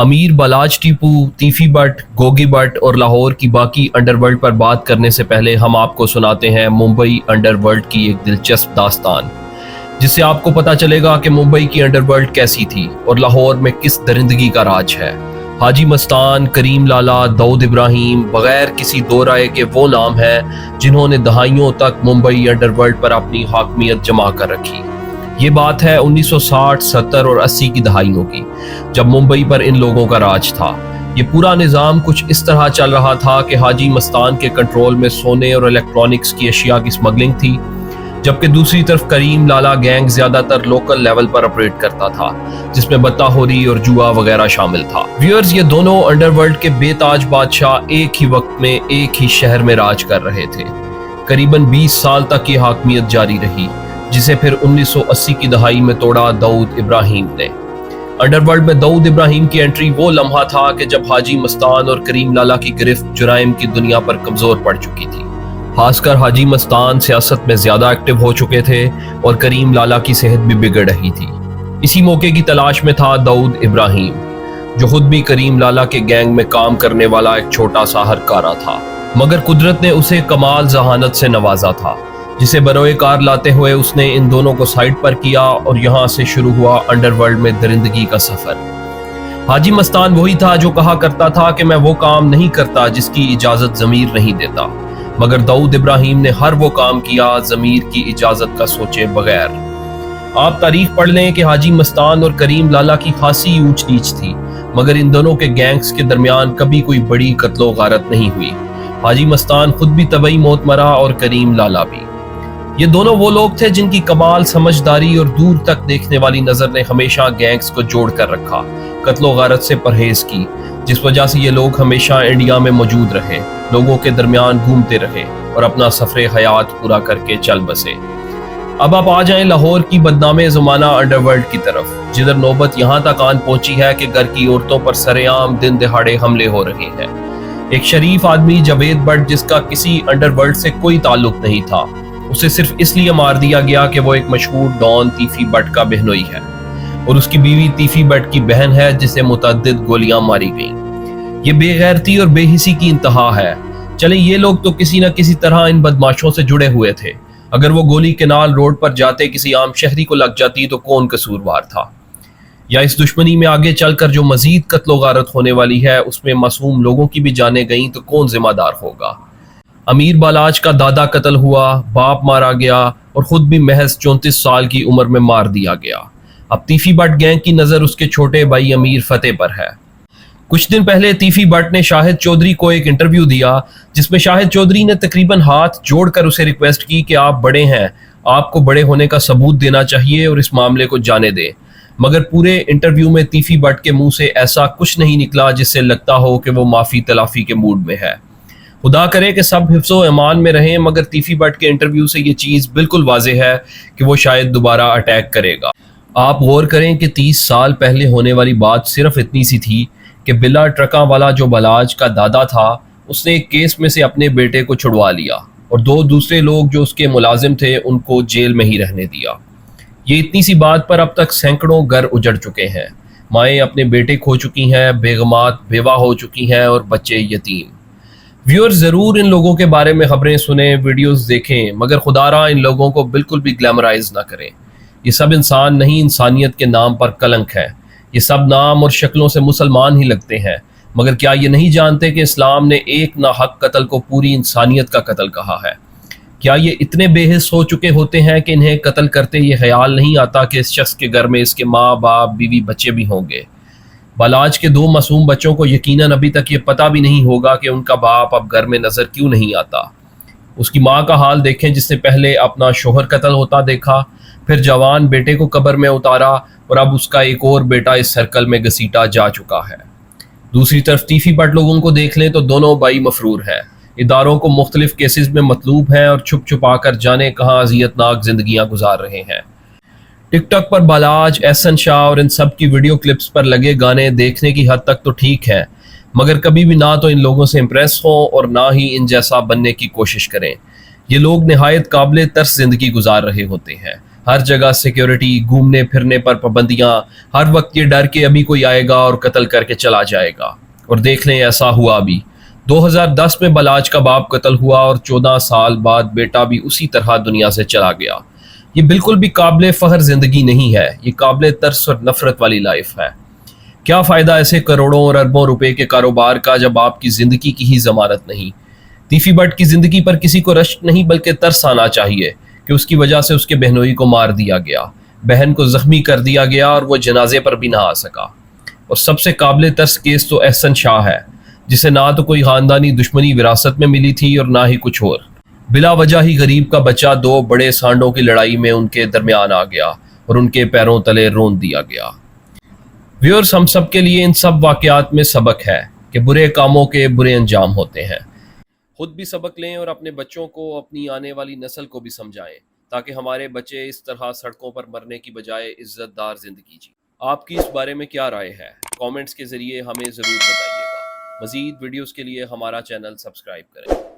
امیر بالاج ٹیپو، تیفی بٹ، گوگی بٹ اور لاہور کی باقی انڈر ورلڈ پر بات کرنے سے پہلے ہم آپ کو سناتے ہیں ممبئی انڈر ورلڈ کی ایک دلچسپ داستان، جس سے آپ کو پتا چلے گا کہ ممبئی کی انڈر ورلڈ کیسی تھی اور لاہور میں کس درندگی کا راج ہے۔ حاجی مستان، کریم لالا، داؤد ابراہیم بغیر کسی دو رائے کے وہ نام ہیں جنہوں نے دہائیوں تک ممبئی انڈر ورلڈ پر اپنی حاکمیت جما کر رکھی۔ یہ بات ہے 1960، 70 اور 80 کی دہائیوں کی، جب ممبئی پر ان لوگوں کا راج تھا۔ یہ پورا نظام کچھ اس طرح چل رہا تھا کہ حاجی مستان کے کنٹرول میں سونے اور الیکٹرانکس کی اشیاء کی سمگلنگ تھی، جبکہ دوسری طرف کریم لالا گینگ زیادہ تر لوکل لیول پر آپریٹ کرتا تھا، جس میں بتہ خوری اور جوا وغیرہ شامل تھا۔ ویورز، یہ دونوں انڈر ورلڈ کے بے تاج بادشاہ ایک ہی وقت میں ایک ہی شہر میں راج کر رہے تھے۔ قریباً 20 سال تک یہ حاکمیت جاری رہی، جسے پھر 1980 کی دہائی میں توڑا داؤد ابراہیم نے۔ انڈر ورلڈ میں داؤد ابراہیم کی انٹری وہ لمحہ تھا کہ جب حاجی مستان اور کریم لالا کی گرفت جرائم کی دنیا پر کمزور پڑ چکی تھی۔ خاص کر حاجی مستان سیاست میں زیادہ ایکٹیو ہو چکے تھے اور کریم لالا کی صحت بھی بگڑ رہی تھی۔ اسی موقع کی تلاش میں تھا داؤد ابراہیم، جو خود بھی کریم لالا کے گینگ میں کام کرنے والا ایک چھوٹا سا ہرکارا تھا، مگر قدرت نے اسے کمال ذہانت سے نوازا تھا، جسے بروئے کار لاتے ہوئے اس نے ان دونوں کو سائڈ پر کیا اور یہاں سے شروع ہوا انڈر ورلڈ میں درندگی کا سفر۔ حاجی مستان وہی تھا جو کہا کرتا تھا کہ میں وہ کام نہیں کرتا جس کی اجازت ضمیر نہیں دیتا، مگر داؤد ابراہیم نے ہر وہ کام کیا ضمیر کی اجازت کا سوچے بغیر۔ آپ تاریخ پڑھ لیں کہ حاجی مستان اور کریم لالا کی خاصی اونچ نیچ تھی، مگر ان دونوں کے گینگز کے درمیان کبھی کوئی بڑی قتل و غارت نہیں ہوئی۔ حاجی مستان خود بھی طبعی موت مرا اور کریم لالا بھی۔ یہ دونوں وہ لوگ تھے جن کی کمال سمجھداری اور دور تک دیکھنے والی نظر نے ہمیشہ گینگز کو جوڑ کر رکھا، قتل و غارت سے پرہیز کی، جس وجہ سے یہ لوگ ہمیشہ انڈیا میں موجود رہے، لوگوں کے درمیان گھومتے رہے اور اپنا سفر حیات پورا کر کے چل بسے۔ اب آپ آ جائیں لاہور کی بدنام زمانہ انڈر ورلڈ کی طرف، جدھر نوبت یہاں تک آن پہنچی ہے کہ گھر کی عورتوں پر سرے عام دن دہاڑے حملے ہو رہے ہیں۔ ایک شریف آدمی جاوید بٹ، جس کا کسی انڈر ورلڈ سے کوئی تعلق نہیں تھا، اسے صرف اس لیے مار دیا گیا کہ وہ ایک مشہور ڈان تیفی بٹ کا بہنوئی ہے، اور اس کی بیوی تیفی بٹ کی بہن ہے جسے متعدد گولیاں ماری گئیں۔ یہ بے غیرتی اور بے حسی کی انتہا ہے۔ چلیں، یہ لوگ تو کسی نہ کسی طرح ان بدماشوں سے جڑے ہوئے تھے۔ اگر وہ گولی کینال روڈ پر جاتے کسی عام شہری کو لگ جاتی تو کون قصوروار تھا؟ یا اس دشمنی میں آگے چل کر جو مزید قتل و غارت ہونے والی ہے اس میں معصوم لوگوں کی بھی جانیں گئیں تو کون ذمہ دار ہوگا؟ امیر بالاج کا دادا قتل ہوا، باپ مارا گیا اور خود بھی محض 34 سال کی عمر میں مار دیا گیا۔ اب تیفی بٹ گینگ کی نظر اس کے چھوٹے بھائی امیر فتح پر ہے۔ کچھ دن پہلے تیفی بٹ نے شاہد چودھری کو ایک انٹرویو دیا، جس میں شاہد چودھری نے تقریباً ہاتھ جوڑ کر اسے ریکویسٹ کی کہ آپ بڑے ہیں، آپ کو بڑے ہونے کا ثبوت دینا چاہیے اور اس معاملے کو جانے دیں۔ مگر پورے انٹرویو میں تیفی بٹ کے منہ سے ایسا کچھ نہیں نکلا جس سے لگتا ہو کہ وہ معافی تلافی کے موڈ میں ہے۔ خدا کرے کہ سب حفظ و امان میں رہیں، مگر تیفی بٹ کے انٹرویو سے یہ چیز بالکل واضح ہے کہ وہ شاید دوبارہ اٹیک کرے گا۔ آپ غور کریں کہ 30 سال پہلے ہونے والی بات صرف اتنی سی تھی کہ بلا ٹرکاں والا جو بالاج کا دادا تھا، اس نے ایک کیس میں سے اپنے بیٹے کو چھڑوا لیا اور 2 دوسرے لوگ جو اس کے ملازم تھے ان کو جیل میں ہی رہنے دیا۔ یہ اتنی سی بات پر اب تک سینکڑوں گھر اجڑ چکے ہیں، مائیں اپنے بیٹے کھو چکی ہیں، بیگمات بیوہ ہو چکی ہیں اور بچے یتیم۔ ویور، ضرور ان لوگوں کے بارے میں خبریں سنیں، ویڈیوز دیکھیں، مگر خدا را ان لوگوں کو بالکل بھی گلیمرائز نہ کریں۔ یہ سب انسان نہیں، انسانیت کے نام پر کلنک ہے۔ یہ سب نام اور شکلوں سے مسلمان ہی لگتے ہیں، مگر کیا یہ نہیں جانتے کہ اسلام نے ایک ناحق قتل کو پوری انسانیت کا قتل کہا ہے؟ کیا یہ اتنے بے حس ہو چکے ہوتے ہیں کہ انہیں قتل کرتے یہ خیال نہیں آتا کہ اس شخص کے گھر میں اس کے ماں باپ بیوی بچے بھی ہوں گے؟ بالاج کے 2 معصوم بچوں کو یقیناً ابھی تک یہ پتہ بھی نہیں ہوگا کہ ان کا باپ اب گھر میں نظر کیوں نہیں آتا۔ اس کی ماں کا حال دیکھیں، جس نے پہلے اپنا شوہر قتل ہوتا دیکھا، پھر جوان بیٹے کو قبر میں اتارا اور اب اس کا ایک اور بیٹا اس سرکل میں گھسیٹا جا چکا ہے۔ دوسری طرف تیفی بٹ لوگوں کو دیکھ لیں تو دونوں بھائی مفرور ہیں، اداروں کو مختلف کیسز میں مطلوب ہیں اور چھپ چھپا کر جانے کہاں اذیت ناک زندگیاں گزار رہے ہیں۔ ٹک ٹاک پر بالاج، احسن شاہ اور ان سب کی ویڈیو کلپس پر لگے گانے دیکھنے کی حد تک تو ٹھیک ہیں، مگر کبھی بھی نہ تو ان لوگوں سے امپریس ہوں اور نہ ہی ان جیسا بننے کی کوشش کریں۔ یہ لوگ نہایت قابل ترس زندگی گزار رہے ہوتے ہیں، ہر جگہ سیکیورٹی، گھومنے پھرنے پر پابندیاں، ہر وقت یہ ڈر کہ ابھی کوئی آئے گا اور قتل کر کے چلا جائے گا۔ اور دیکھ لیں ایسا ہوا بھی۔ 2010 میں بلاج کا باپ قتل ہوا اور 14 سال بعد بیٹا بھی اسی طرح دنیا سے چلا گیا۔ یہ بالکل بھی قابل فخر زندگی نہیں ہے، یہ قابل ترس اور نفرت والی لائف ہے۔ کیا فائدہ ایسے کروڑوں اور اربوں روپے کے کاروبار کا جب آپ کی زندگی کی ہی ضمانت نہیں؟ تیفی بٹ کی زندگی پر کسی کو رشک نہیں بلکہ ترس آنا چاہیے کہ اس کی وجہ سے اس کے بہنوئی کو مار دیا گیا، بہن کو زخمی کر دیا گیا اور وہ جنازے پر بھی نہ آ سکا۔ اور سب سے قابل ترس کیس تو احسن شاہ ہے، جسے نہ تو کوئی خاندانی دشمنی وراثت میں ملی تھی اور نہ ہی کچھ اور۔ بلا وجہ ہی غریب کا بچہ دو بڑے سانڈوں کی لڑائی میں ان کے درمیان آ گیا اور ان کے پیروں تلے رون دیا گیا۔ ویورز، ہم سب کے لیے ان سب واقعات میں سبق ہے کہ برے کاموں کے برے انجام ہوتے ہیں۔ خود بھی سبق لیں اور اپنے بچوں کو، اپنی آنے والی نسل کو بھی سمجھائیں تاکہ ہمارے بچے اس طرح سڑکوں پر مرنے کی بجائے عزت دار زندگی جی۔ آپ کی اس بارے میں کیا رائے ہے؟ کامنٹس کے ذریعے ہمیں ضرور بتائیے گا۔ مزید ویڈیوز کے لیے ہمارا چینل سبسکرائب کریں۔